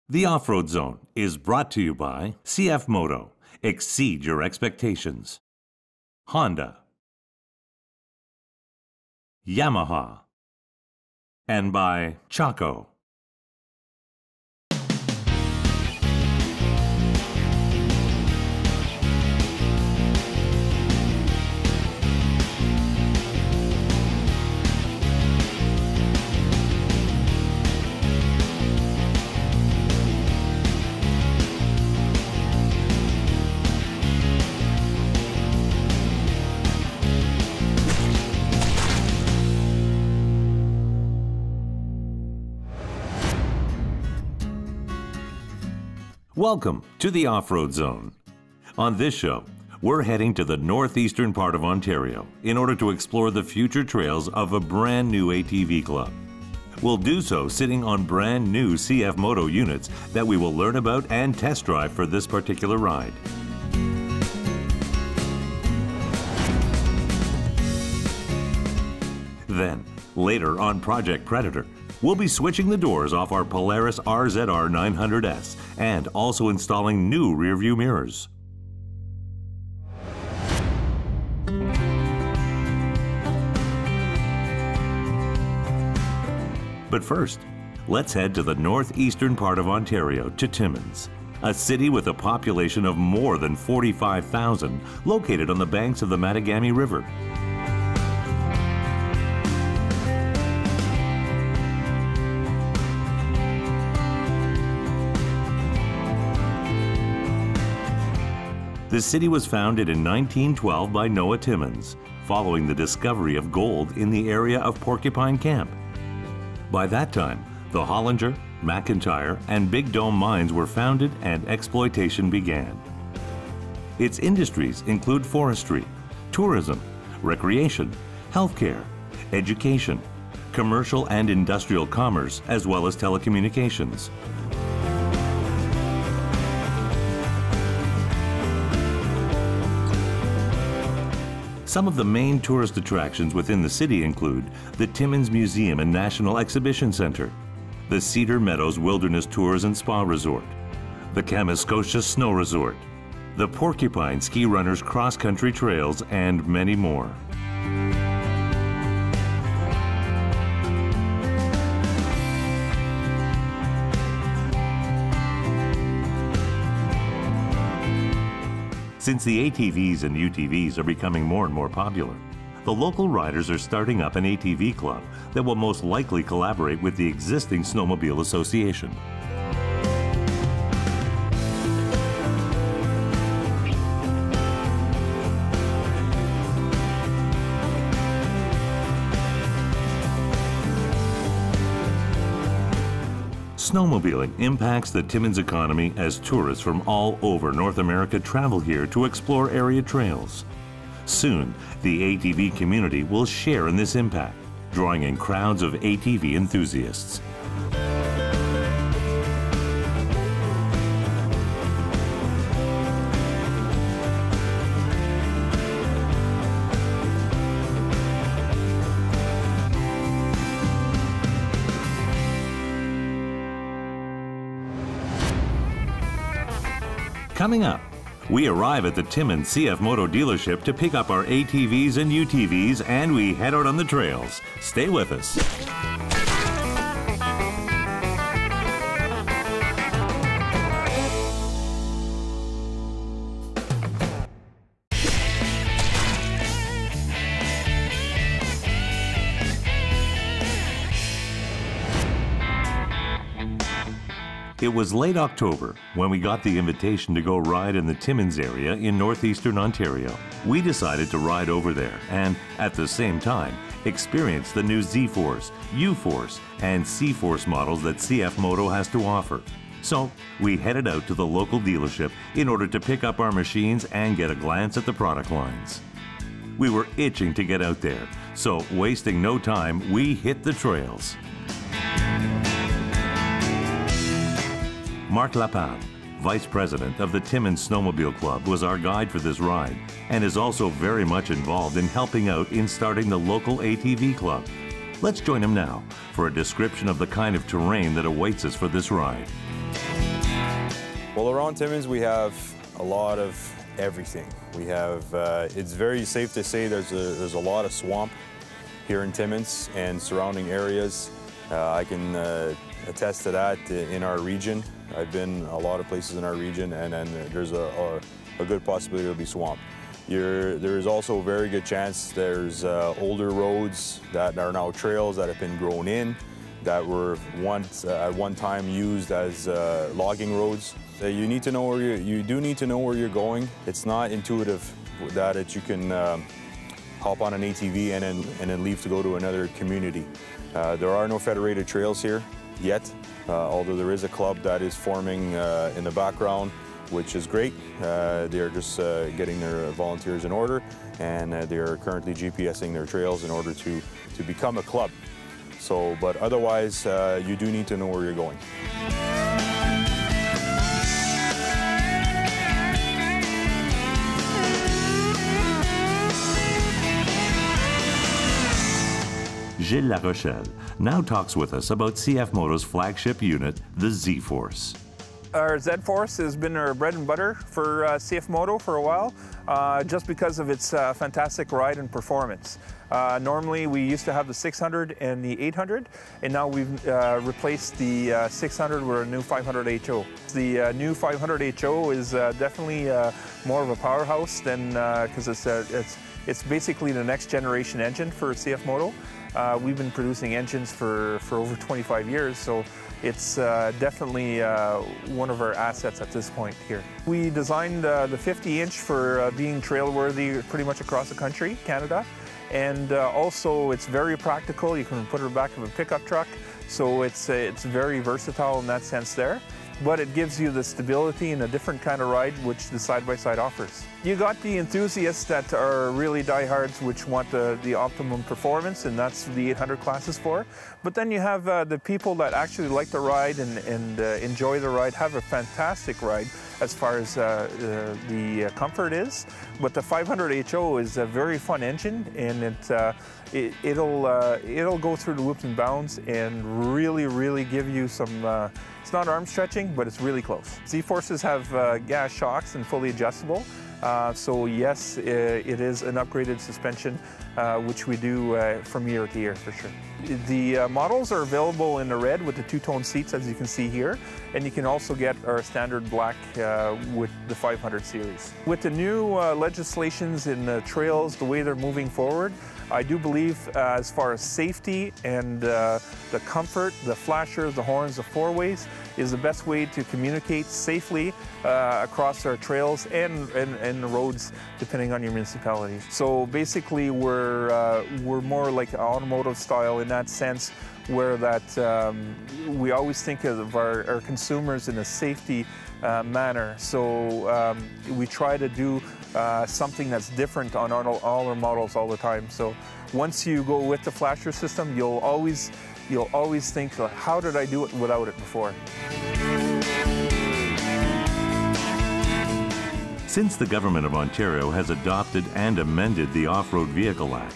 The Off-Road Zone is brought to you by CF Moto. Exceed your expectations. Honda. Yamaha. And by Chaco. Welcome to the Off-Road Zone. On this show, we're heading to the northeastern part of Ontario in order to explore the future trails of a brand new ATV club. We'll do so sitting on brand new CF Moto units that we will learn about and test drive for this particular ride. Then, later on Project Predator, we'll be switching the doors off our Polaris RZR 900S and also installing new rearview mirrors. But first, let's head to the northeastern part of Ontario to Timmins, a city with a population of more than 45,000 located on the banks of the Mattagami River. The city was founded in 1912 by Noah Timmins, following the discovery of gold in the area of Porcupine Camp. By that time, the Hollinger, McIntyre, and Big Dome mines were founded and exploitation began. Its industries include forestry, tourism, recreation, healthcare, education, commercial and industrial commerce, as well as telecommunications. Some of the main tourist attractions within the city include the Timmins Museum and National Exhibition Center, the Cedar Meadows Wilderness Tours and Spa Resort, the Kamoskosia Snow Resort, the Porcupine Ski Runners Cross Country Trails, and many more. Since the ATVs and UTVs are becoming more and more popular, the local riders are starting up an ATV club that will most likely collaborate with the existing Snowmobile Association. Snowmobiling impacts the Timmins economy as tourists from all over North America travel here to explore area trails. Soon, the ATV community will share in this impact, drawing in crowds of ATV enthusiasts. Coming up, we arrive at the Timmins CF Moto dealership to pick up our ATVs and UTVs, and we head out on the trails. Stay with us. It was late October when we got the invitation to go ride in the Timmins area in northeastern Ontario. We decided to ride over there and, at the same time, experience the new Z-Force, U-Force, and C-Force models that CF Moto has to offer. So, we headed out to the local dealership in order to pick up our machines and get a glance at the product lines. We were itching to get out there, so wasting no time, we hit the trails. Mark Lapin, Vice President of the Timmins Snowmobile Club, was our guide for this ride and is also very much involved in helping out in starting the local ATV club. Let's join him now for a description of the kind of terrain that awaits us for this ride. Well, around Timmins, we have a lot of everything. We have, it's very safe to say there's a lot of swamp here in Timmins and surrounding areas. I can attest to that in our region. I've been a lot of places in our region, and then there's a good possibility there'll be swamp. There is also a very good chance there's older roads that are now trails that have been grown in, that were once at one time used as logging roads. You need to know where you do need to know where you're going. It's not intuitive that you can hop on an ATV and then leave to go to another community. There are no federated trails here yet, although there is a club that is forming in the background, which is great. They're just getting their volunteers in order, and they're currently GPSing their trails in order to become a club. So, but otherwise, you do need to know where you're going. Gilles Larochelle now talks with us about CF Moto's flagship unit, the Z-Force. Our Z-Force has been our bread and butter for CF Moto for a while, just because of its fantastic ride and performance. Normally we used to have the 600 and the 800, and now we've replaced the 600 with a new 500 HO. The new 500 HO is definitely more of a powerhouse than, because it's basically the next generation engine for CF Moto. We've been producing engines for over 25 years, so it's definitely one of our assets at this point here. We designed the 50-inch for being trail-worthy pretty much across the country, Canada, and also it's very practical. You can put it in the back of a pickup truck, so it's very versatile in that sense there. But it gives you the stability and a different kind of ride which the side-by-side offers. You got the enthusiasts that are really diehards which want the optimum performance, and that's the 800 classes for. But then you have the people that actually like to ride and enjoy the ride, have a fantastic ride as far as the comfort is. But the 500 HO is a very fun engine, and it'll go through the whoops and bounds and really give you some, it's not arm stretching, but it's really close. Z-Forces have gas shocks and fully adjustable. So yes, it is an upgraded suspension, which we do from year to year for sure. The models are available in the red with the two-tone seats, as you can see here, and you can also get our standard black with the 500 series. With the new legislations in the trails, the way they're moving forward, I do believe as far as safety and the comfort, the flashers, the horns, the four-ways is the best way to communicate safely across our trails and the roads, depending on your municipality. So basically, we're more like automotive style in that sense, where that we always think of our consumers in a safety manner. So we try to do something that's different on all our models all the time. So once you go with the flasher system, you'll always think, how did I do it without it before? Since the Government of Ontario has adopted and amended the Off-Road Vehicle Act,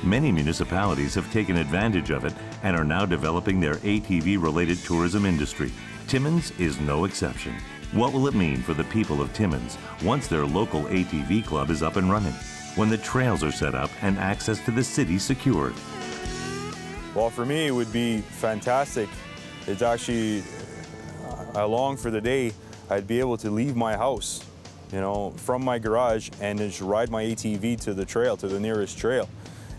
many municipalities have taken advantage of it and are now developing their ATV-related tourism industry. Timmins is no exception. What will it mean for the people of Timmins once their local ATV club is up and running, when the trails are set up and access to the city secured? Well, for me, it would be fantastic. It's actually, I long for the day I'd be able to leave my house, you know, from my garage and just ride my ATV to the trail, to the nearest trail.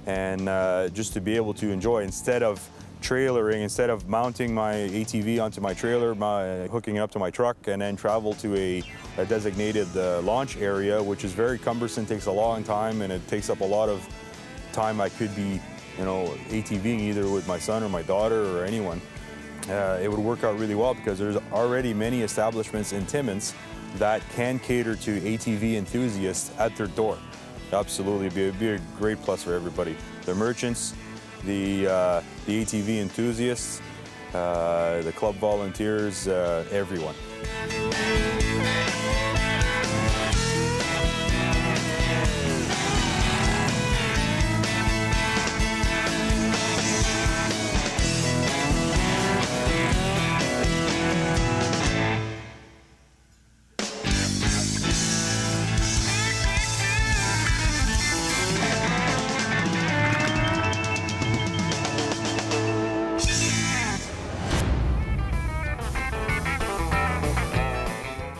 And just to be able to enjoy, instead of trailering, instead of mounting my ATV onto my trailer, hooking it up to my truck, and then travel to a designated launch area, which is very cumbersome, takes a long time, and it takes up a lot of time I could be, you know, ATVing either with my son or my daughter or anyone. It would work out really well because there's already many establishments in Timmins that can cater to ATV enthusiasts at their door. Absolutely, it'd be a great plus for everybody. The merchants, the ATV enthusiasts, the club volunteers, everyone.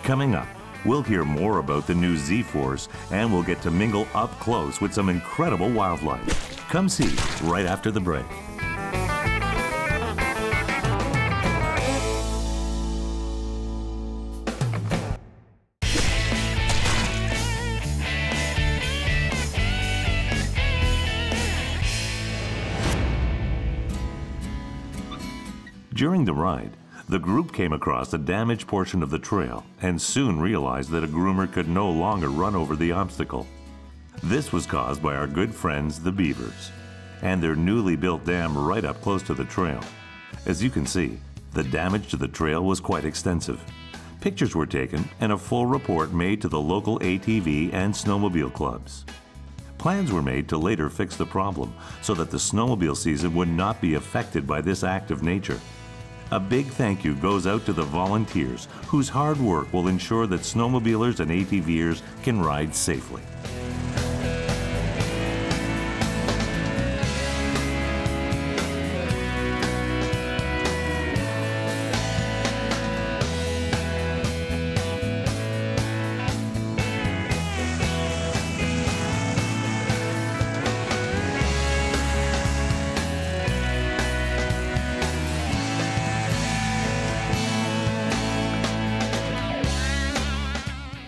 Coming up, we'll hear more about the new Z-Force, and we'll get to mingle up close with some incredible wildlife. Come see right after the break. During the ride, the group came across a damaged portion of the trail and soon realized that a groomer could no longer run over the obstacle. This was caused by our good friends, the beavers, and their newly built dam right up close to the trail. As you can see, the damage to the trail was quite extensive. Pictures were taken and a full report made to the local ATV and snowmobile clubs. Plans were made to later fix the problem so that the snowmobile season would not be affected by this act of nature. A big thank you goes out to the volunteers whose hard work will ensure that snowmobilers and ATVers can ride safely.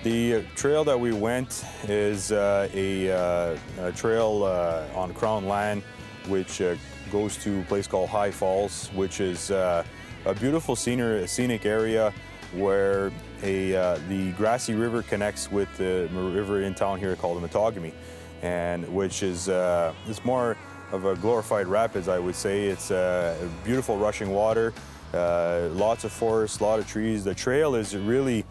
The trail that we went is a trail on Crown land, which goes to a place called High Falls, which is a beautiful scenic area where the Grassy River connects with the river in town here called the Matagami, and which is it's more of a glorified rapids, I would say. It's beautiful rushing water, lots of forest, a lot of trees. The trail is really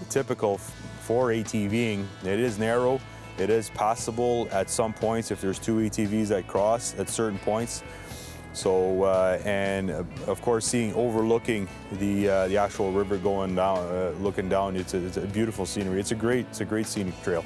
typical for ATVing. It is narrow, it is passable at some points if there's two ATVs that cross at certain points. So, and of course, overlooking the actual river going down, looking down, it's a beautiful scenery. It's a great scenic trail.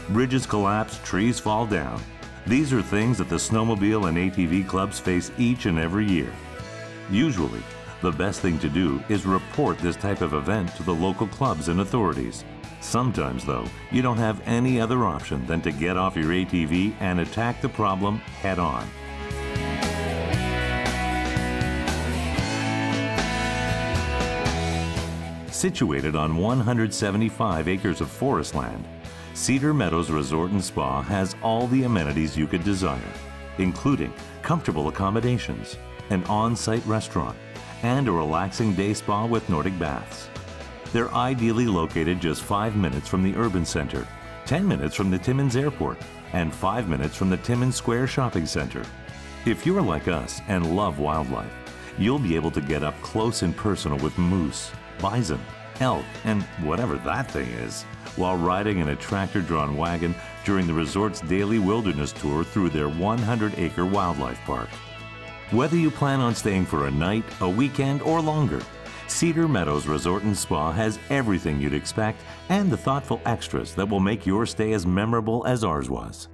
Bridges collapse, trees fall down. These are things that the snowmobile and ATV clubs face each and every year. Usually, the best thing to do is report this type of event to the local clubs and authorities. Sometimes, though, you don't have any other option than to get off your ATV and attack the problem head on. Situated on 175 acres of forest land, Cedar Meadows Resort and Spa has all the amenities you could desire, including comfortable accommodations, an on-site restaurant, and a relaxing day spa with Nordic baths. They're ideally located just 5 minutes from the urban center, 10 minutes from the Timmins Airport, and 5 minutes from the Timmins Square Shopping Center. If you're like us and love wildlife, you'll be able to get up close and personal with moose, bison, elk, and whatever that thing is, while riding in a tractor-drawn wagon during the resort's daily wilderness tour through their 100-acre wildlife park. Whether you plan on staying for a night, a weekend, or longer, Cedar Meadows Resort and Spa has everything you'd expect and the thoughtful extras that will make your stay as memorable as ours was.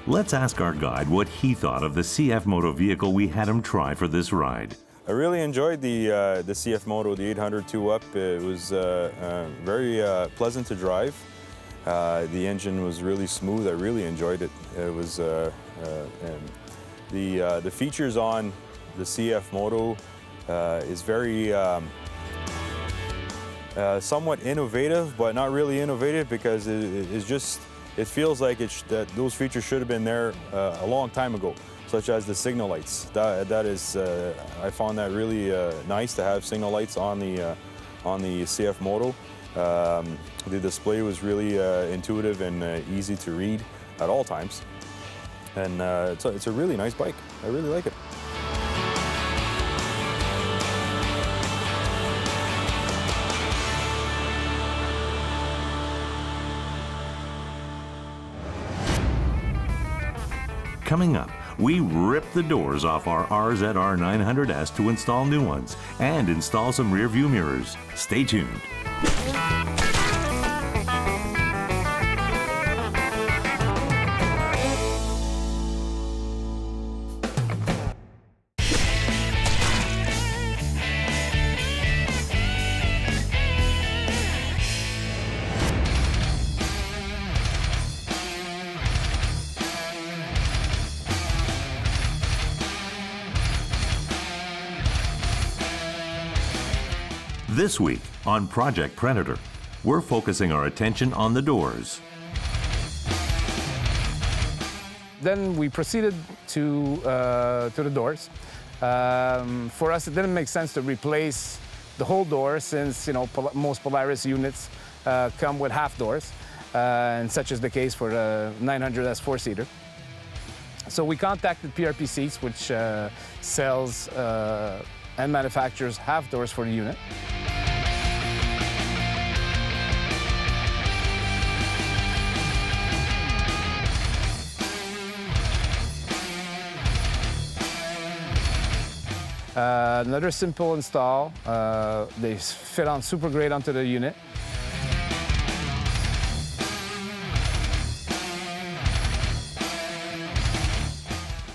Let's ask our guide what he thought of the CF Moto vehicle we had him try for this ride. I really enjoyed the CF Moto, the 800 2-up. It was very pleasant to drive. The engine was really smooth. I really enjoyed it. It was the features on the CF Moto is very somewhat innovative, but not really innovative because it feels like that those features should have been there a long time ago, such as the signal lights. That is, I found that really nice to have signal lights on the CF Moto. The display was really intuitive and easy to read at all times, and it's a really nice bike. I really like it. Coming up, we rip the doors off our RZR 900S to install new ones and install some rear view mirrors. Stay tuned. This week on Project Predator, we're focusing our attention on the doors. Then we proceeded to the doors. For us, it didn't make sense to replace the whole door since most Polaris units come with half doors, and such is the case for the 900S four-seater. So we contacted PRP Seats, which sells and manufactures half doors for the unit. Another simple install. They fit on super great onto the unit.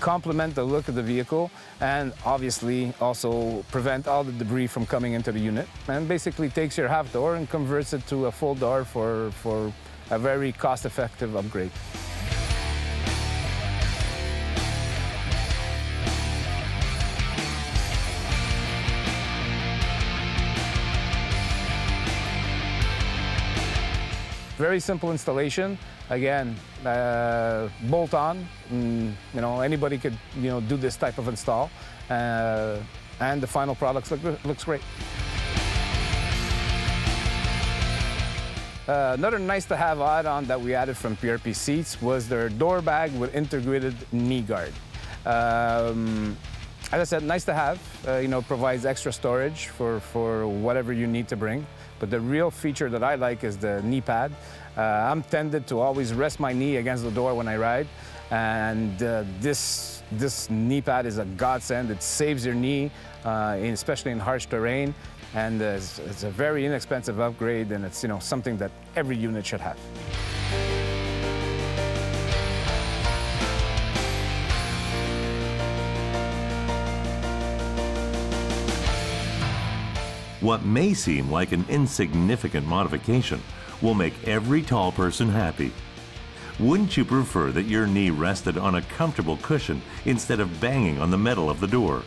Complement the look of the vehicle and obviously also prevent all the debris from coming into the unit, and basically takes your half door and converts it to a full door for a very cost-effective upgrade. Very simple installation. Again, bolt on. Anybody could do this type of install, and the final product looks great. Another nice to have add-on that we added from PRP Seats was their door bag with integrated knee guard. As I said, nice to have. Provides extra storage for whatever you need to bring. But the real feature that I like is the knee pad. I'm tended to always rest my knee against the door when I ride, and this knee pad is a godsend. It saves your knee, especially in harsh terrain, and it's a very inexpensive upgrade, and it's something that every unit should have. What may seem like an insignificant modification will make every tall person happy. Wouldn't you prefer that your knee rested on a comfortable cushion instead of banging on the metal of the door?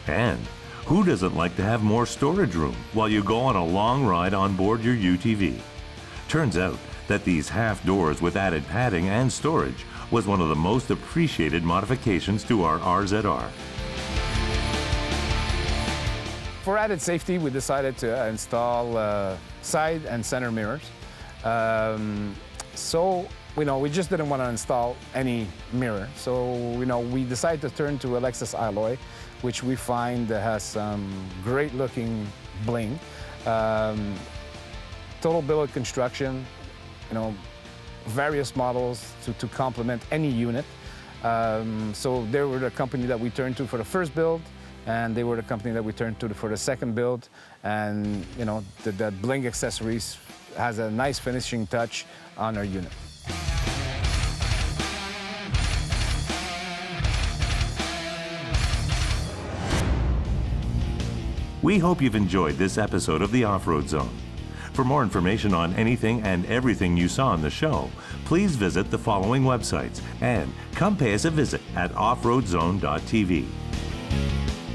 And who doesn't like to have more storage room while you go on a long ride on board your UTV? Turns out that these half doors with added padding and storage was one of the most appreciated modifications to our RZR. For added safety, we decided to install side and center mirrors. We just didn't want to install any mirror. So, we decided to turn to Alexis Alloy, which we find has some great looking bling. Total billet construction, various models to complement any unit. So they were the company that we turned to for the first build, and they were the company that we turned to for the second build. And the bling accessories has a nice finishing touch on our unit. We hope you've enjoyed this episode of the Off-Road Zone. For more information on anything and everything you saw on the show, please visit the following websites and come pay us a visit at offroadzone.tv.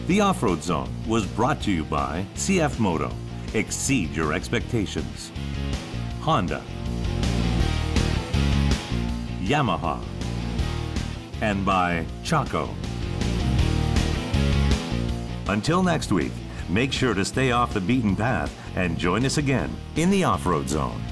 The Off-Road Zone was brought to you by CF Moto. Exceed your expectations. Honda. Yamaha. And by Chaco. Until next week, make sure to stay off the beaten path and join us again in the Off-Road Zone.